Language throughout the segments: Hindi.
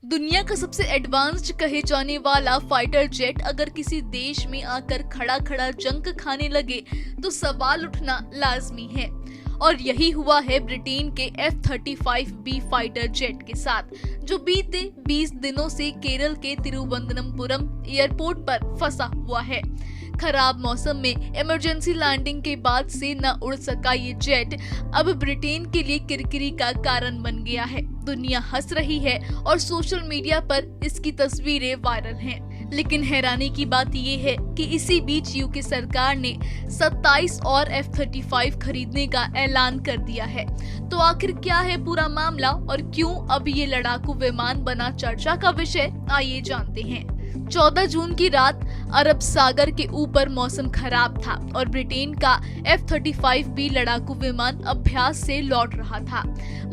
दुनिया का सबसे एडवांस्ड कहे जाने वाला फाइटर जेट अगर किसी देश में आकर खड़ा खड़ा जंग खाने लगे तो सवाल उठना लाजमी है। और यही हुआ है ब्रिटेन के F-35B फाइटर जेट के साथ, जो बीते 20 दिनों से केरल के तिरुवनंतपुरम एयरपोर्ट पर फंसा हुआ है। खराब मौसम में इमरजेंसी लैंडिंग के बाद से न उड़ सका ये जेट अब ब्रिटेन के लिए किरकिरी का कारण बन गया है। दुनिया हंस रही है और सोशल मीडिया पर इसकी तस्वीरें वायरल हैं। लेकिन हैरानी की बात ये है कि इसी बीच यूके सरकार ने 27 और F-35 खरीदने का ऐलान कर दिया है। तो आखिर क्या है पूरा मामला और क्यों अब ये लड़ाकू विमान बना चर्चा का विषय, आइए जानते हैं। 14 जून की रात अरब सागर के ऊपर मौसम खराब था और ब्रिटेन का F-35B लड़ाकू विमान अभ्यास से लौट रहा था।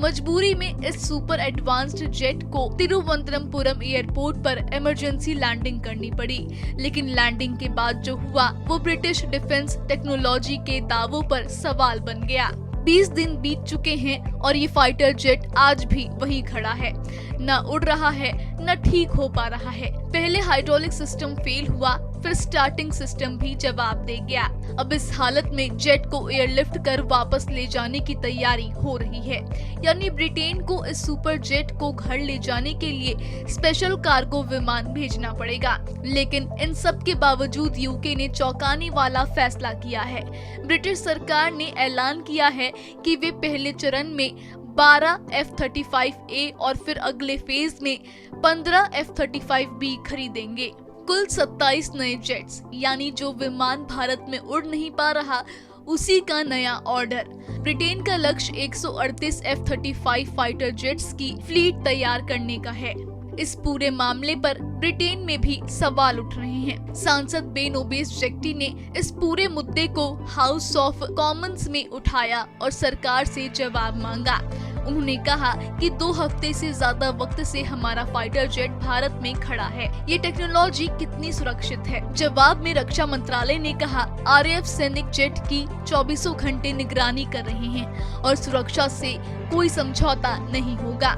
मजबूरी में इस सुपर एडवांस्ड जेट को तिरुवनंतपुरम एयरपोर्ट पर इमरजेंसी लैंडिंग करनी पड़ी। लेकिन लैंडिंग के बाद जो हुआ वो ब्रिटिश डिफेंस टेक्नोलॉजी के दावों पर सवाल बन गया। 20 दिन बीत चुके हैं और ये फाइटर जेट आज भी वहीं खड़ा है, न उड़ रहा है न ठीक हो पा रहा है। पहले हाइड्रोलिक सिस्टम फेल हुआ, फिर स्टार्टिंग सिस्टम भी जवाब दे गया। अब इस हालत में जेट को एयरलिफ्ट कर वापस ले जाने की तैयारी हो रही है, यानी ब्रिटेन को इस सुपर जेट को घर ले जाने के लिए स्पेशल कार्गो विमान भेजना पड़ेगा। लेकिन इन सब के बावजूद यूके ने चौंकाने वाला फैसला किया है। ब्रिटिश सरकार ने ऐलान किया है कि वे पहले चरण में 12 F-35A और फिर अगले फेज में 15 F-35B खरीदेंगे। कुल 27 नए जेट्स, यानी जो विमान भारत में उड़ नहीं पा रहा उसी का नया ऑर्डर। ब्रिटेन का लक्ष्य 138 F-35 फाइटर जेट्स की फ्लीट तैयार करने का है। इस पूरे मामले पर ब्रिटेन में भी सवाल उठ रहे हैं। सांसद बेन ओबेस जेक्टी ने इस पूरे मुद्दे को हाउस ऑफ कॉमन्स में उठाया और सरकार से जवाब मांगा। उन्होंने कहा कि 2 हफ्ते से ज्यादा वक्त से हमारा फाइटर जेट भारत में खड़ा है, ये टेक्नोलॉजी कितनी सुरक्षित है। जवाब में रक्षा मंत्रालय ने कहा, RAF सैनिक जेट की 24 घंटे निगरानी कर रहे हैं और सुरक्षा से कोई समझौता नहीं होगा।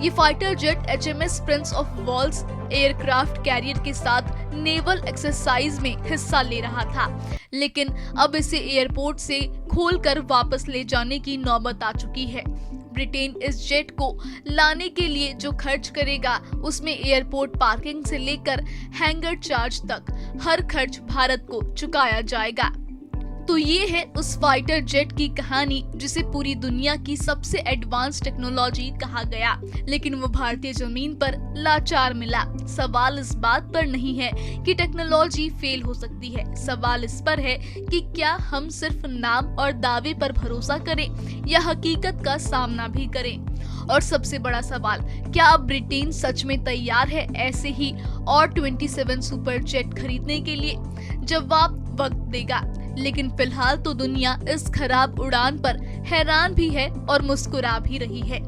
ये fighter jet HMS Prince of Wales aircraft carrier के साथ नेवल एक्सरसाइज में हिस्सा ले रहा था, लेकिन अब इसे एयरपोर्ट से खोलकर वापस ले जाने की नौबत आ चुकी है। ब्रिटेन इस जेट को लाने के लिए जो खर्च करेगा उसमें एयरपोर्ट पार्किंग से लेकर हैंगर चार्ज तक हर खर्च भारत को चुकाया जाएगा। तो ये है उस फाइटर जेट की कहानी जिसे पूरी दुनिया की सबसे एडवांस टेक्नोलॉजी कहा गया, लेकिन वो भारतीय जमीन पर लाचार मिला। सवाल इस बात पर नहीं है कि टेक्नोलॉजी फेल हो सकती है, सवाल इस पर है कि क्या हम सिर्फ नाम और दावे पर भरोसा करें या हकीकत का सामना भी करें। और सबसे बड़ा सवाल, क्या अब ब्रिटेन सच में तैयार है ऐसे ही और 27 सुपर जेट खरीदने के लिए? जवाब वक्त देगा, लेकिन फिलहाल तो दुनिया इस खराब उड़ान पर हैरान भी है और मुस्कुरा भी रही है।